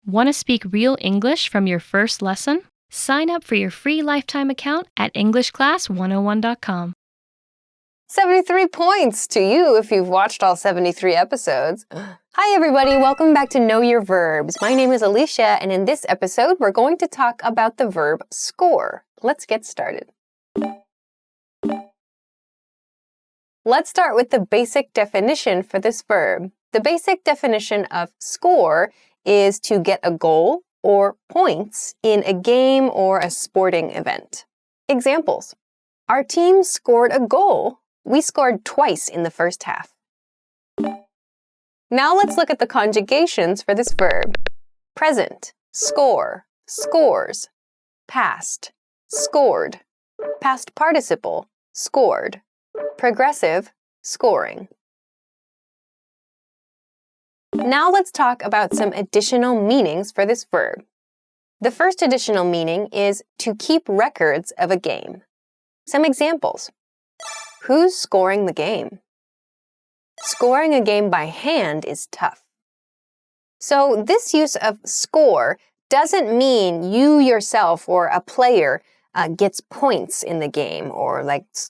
Want to speak real English from your first lesson? Sign up for your free lifetime account at EnglishClass101.com. 73 points to you if you've watched all 73 episodes. Hi everybody, welcome back to Know Your Verbs. My name is Alicia, and in this episode, we're going to talk about the verb score. Let's get started. Let's start with the basic definition for this verb. The basic definition of score is to get a goal or points in a game or a sporting event. Examples. Our team scored a goal. We scored twice in the first half. Now let's look at the conjugations for this verb. Present, score, scores. Past, scored. Past participle, scored. Progressive, scoring. Now let's talk about some additional meanings for this verb. The first additional meaning is to keep records of a game. Some examples. Who's scoring the game? Scoring a game by hand is tough. So this use of score doesn't mean you yourself or a player gets points in the game or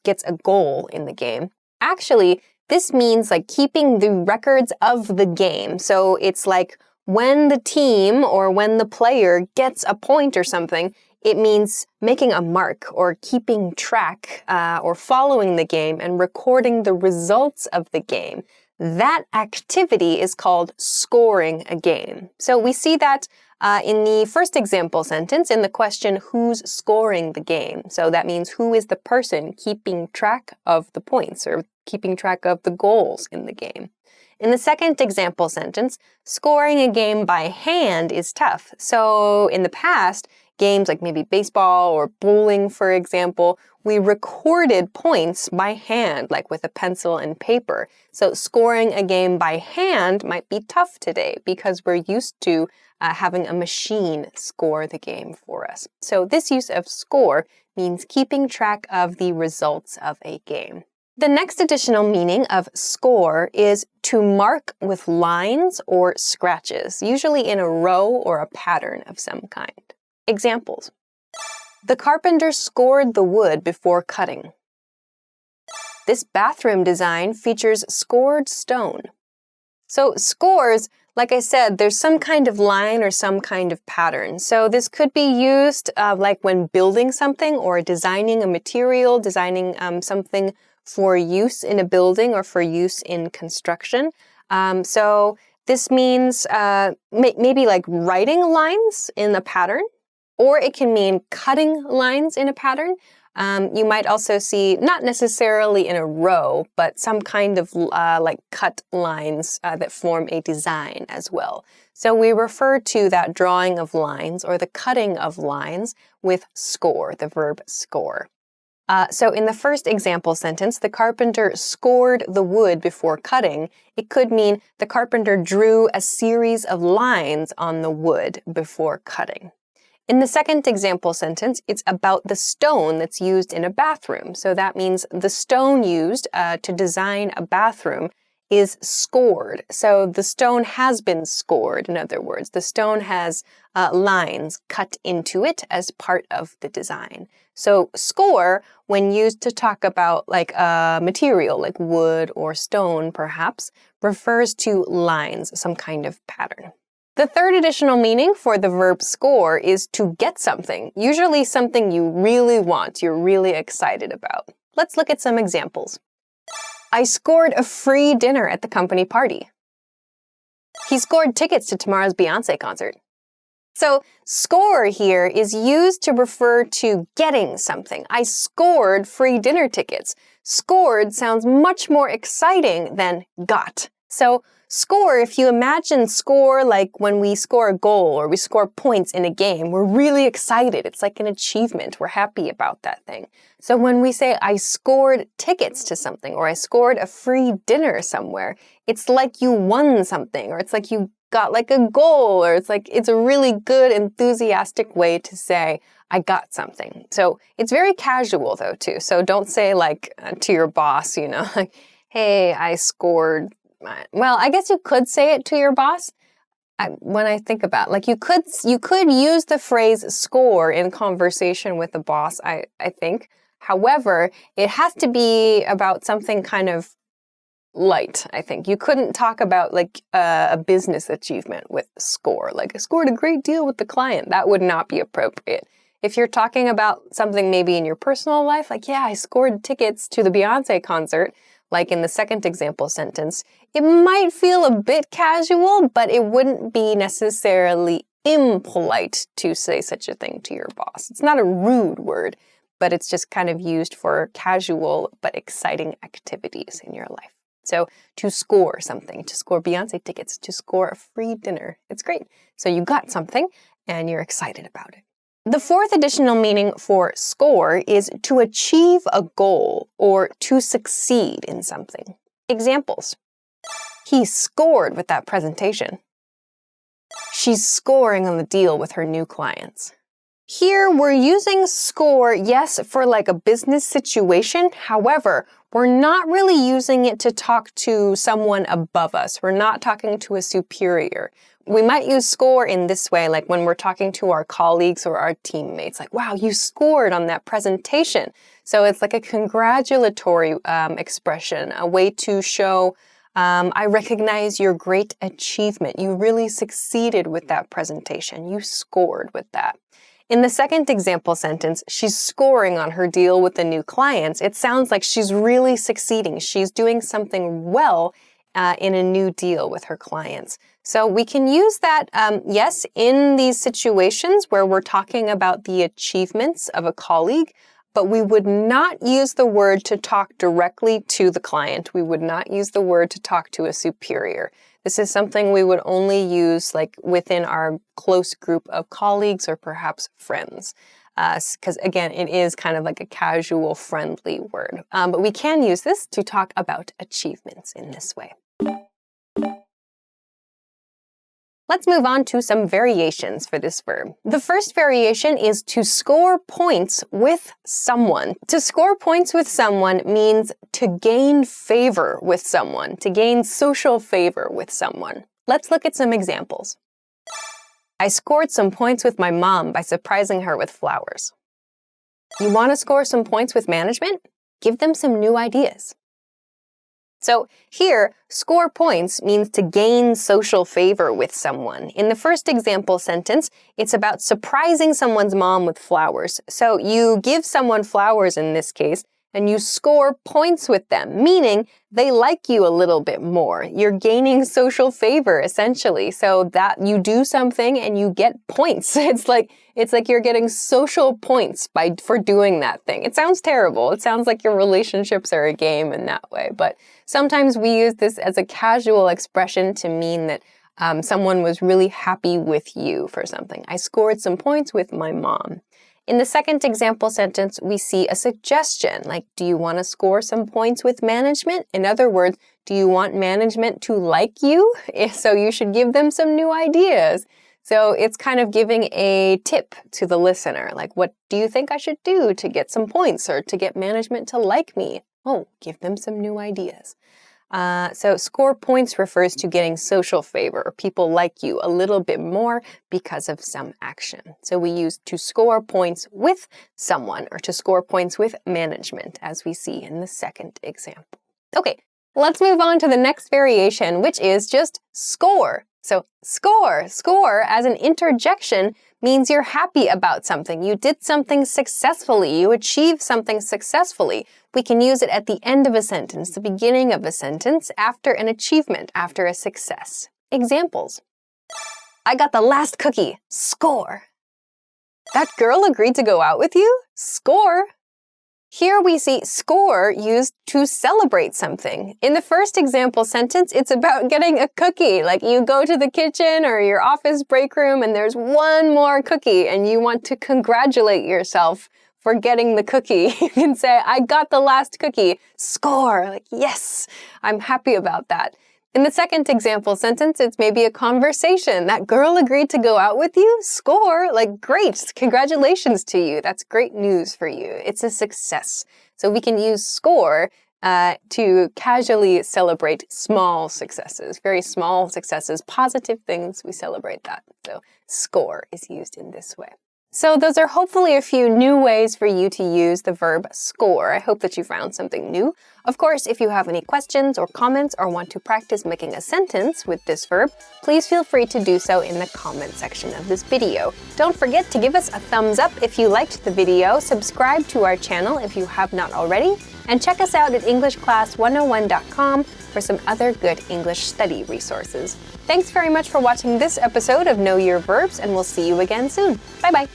gets a goal in the game. Actually, this means keeping the records of the game. So it's like when the team or when the player gets a point or something, it means making a mark or keeping track or following the game and recording the results of the game. That activity is called scoring a game. So we see that in the first example sentence in the question, who's scoring the game? So that means who is the person keeping track of the points or keeping track of the goals in the game. In the second example sentence, scoring a game by hand is tough. So in the past, games like maybe baseball or bowling, for example, we recorded points by hand, like with a pencil and paper. So scoring a game by hand might be tough today because we're used to having a machine score the game for us. So this use of score means keeping track of the results of a game. The next additional meaning of score is to mark with lines or scratches, usually in a row or a pattern of some kind. Examples. The carpenter scored the wood before cutting. This bathroom design features scored stone. So scores, like I said, there's some kind of line or some kind of pattern. So this could be used like when building something or designing a material, designing something for use in a building or for use in construction. So this means maybe like writing lines in a pattern, or it can mean cutting lines in a pattern. You might also see, not necessarily in a row, but some kind of cut lines that form a design as well. So we refer to that drawing of lines or the cutting of lines with score, the verb score. So in the first example sentence, the carpenter scored the wood before cutting. It could mean the carpenter drew a series of lines on the wood before cutting. In the second example sentence, it's about the stone that's used in a bathroom. So that means the stone used to design a bathroom is scored. So the stone has been scored, in other words. The stone has lines cut into it as part of the design. So score, when used to talk about a material like wood or stone perhaps, refers to lines, some kind of pattern. The third additional meaning for the verb score is to get something, usually something you really want, you're really excited about. Let's look at some examples. I scored a free dinner at the company party. He scored tickets to tomorrow's Beyoncé concert. So score here is used to refer to getting something. I scored free dinner tickets. Scored sounds much more exciting than got. So score, if you imagine score like when we score a goal or we score points in a game, we're really excited. It's like an achievement. We're happy about that thing. So when we say I scored tickets to something or I scored a free dinner somewhere, it's like you won something or it's like you got like a goal or it's a really good, enthusiastic way to say I got something. So it's very casual though too. So don't say to your boss, hey, I scored. Well, I guess you could say it to your boss. when I think about, like, you could use the phrase score in conversation with the boss, I think. However, it has to be about something kind of light, I think. You couldn't talk about like a business achievement with score, like I scored a great deal with the client. That would not be appropriate. If you're talking about something maybe in your personal life, like, yeah, I scored tickets to the Beyonce concert, like in the second example sentence, it might feel a bit casual, but it wouldn't be necessarily impolite to say such a thing to your boss. It's not a rude word, but it's just kind of used for casual but exciting activities in your life. So to score something, to score Beyonce tickets, to score a free dinner, it's great. So you got something and you're excited about it. The fourth additional meaning for score is to achieve a goal or to succeed in something. Examples. He scored with that presentation. She's scoring on the deal with her new clients. Here, we're using score, yes, for like a business situation. However, we're not really using it to talk to someone above us. We're not talking to a superior. We might use score in this way, like when we're talking to our colleagues or our teammates, like, wow, you scored on that presentation. So it's like a congratulatory expression, a way to show, I recognize your great achievement. You really succeeded with that presentation. You scored with that. In the second example sentence, she's scoring on her deal with the new clients. It sounds like she's really succeeding. She's doing something well in a new deal with her clients. So we can use that, yes, in these situations where we're talking about the achievements of a colleague, but we would not use the word to talk directly to the client. We would not use the word to talk to a superior. This is something we would only use like within our close group of colleagues or perhaps friends. Because again, it is kind of like a casual, friendly word. But we can use this to talk about achievements in this way. Let's move on to some variations for this verb. The first variation is to score points with someone. To score points with someone means to gain favor with someone, to gain social favor with someone. Let's look at some examples. I scored some points with my mom by surprising her with flowers. You want to score some points with management? Give them some new ideas. So here, score points means to gain social favor with someone. In the first example sentence, it's about surprising someone's mom with flowers. So you give someone flowers in this case, and you score points with them, meaning they like you a little bit more. You're gaining social favor, essentially, so that you do something and you get points. It's like you're getting social points for doing that thing. It sounds terrible. It sounds like your relationships are a game in that way, but sometimes we use this as a casual expression to mean that someone was really happy with you for something. I scored some points with my mom. In the second example sentence, we see a suggestion, like, do you want to score some points with management? In other words, do you want management to like you? If so, you should give them some new ideas. So it's kind of giving a tip to the listener, like, what do you think I should do to get some points or to get management to like me? Oh, give them some new ideas. So score points refers to getting social favor, or people like you a little bit more because of some action. So we use to score points with someone or to score points with management, as we see in the second example. Okay, let's move on to the next variation, which is just score. So score as an interjection means you're happy about something. You did something successfully. You achieved something successfully. We can use it at the end of a sentence, the beginning of a sentence, after an achievement, after a success. Examples. I got the last cookie. Score. That girl agreed to go out with you? Score. Here we see score used to celebrate something. In the first example sentence, it's about getting a cookie. Like you go to the kitchen or your office break room and there's one more cookie and you want to congratulate yourself for getting the cookie. You can say, I got the last cookie. Score. Like, yes, I'm happy about that. In the second example sentence, it's maybe a conversation. That girl agreed to go out with you? Score. Like, great. Congratulations to you. That's great news for you. It's a success. So we can use score to casually celebrate small successes, very small successes, positive things, we celebrate that. So score is used in this way. So those are hopefully a few new ways for you to use the verb score. I hope that you found something new. Of course, if you have any questions or comments or want to practice making a sentence with this verb, please feel free to do so in the comment section of this video. Don't forget to give us a thumbs up if you liked the video, subscribe to our channel if you have not already, and check us out at EnglishClass101.com for some other good English study resources. Thanks very much for watching this episode of Know Your Verbs, and we'll see you again soon. Bye-bye.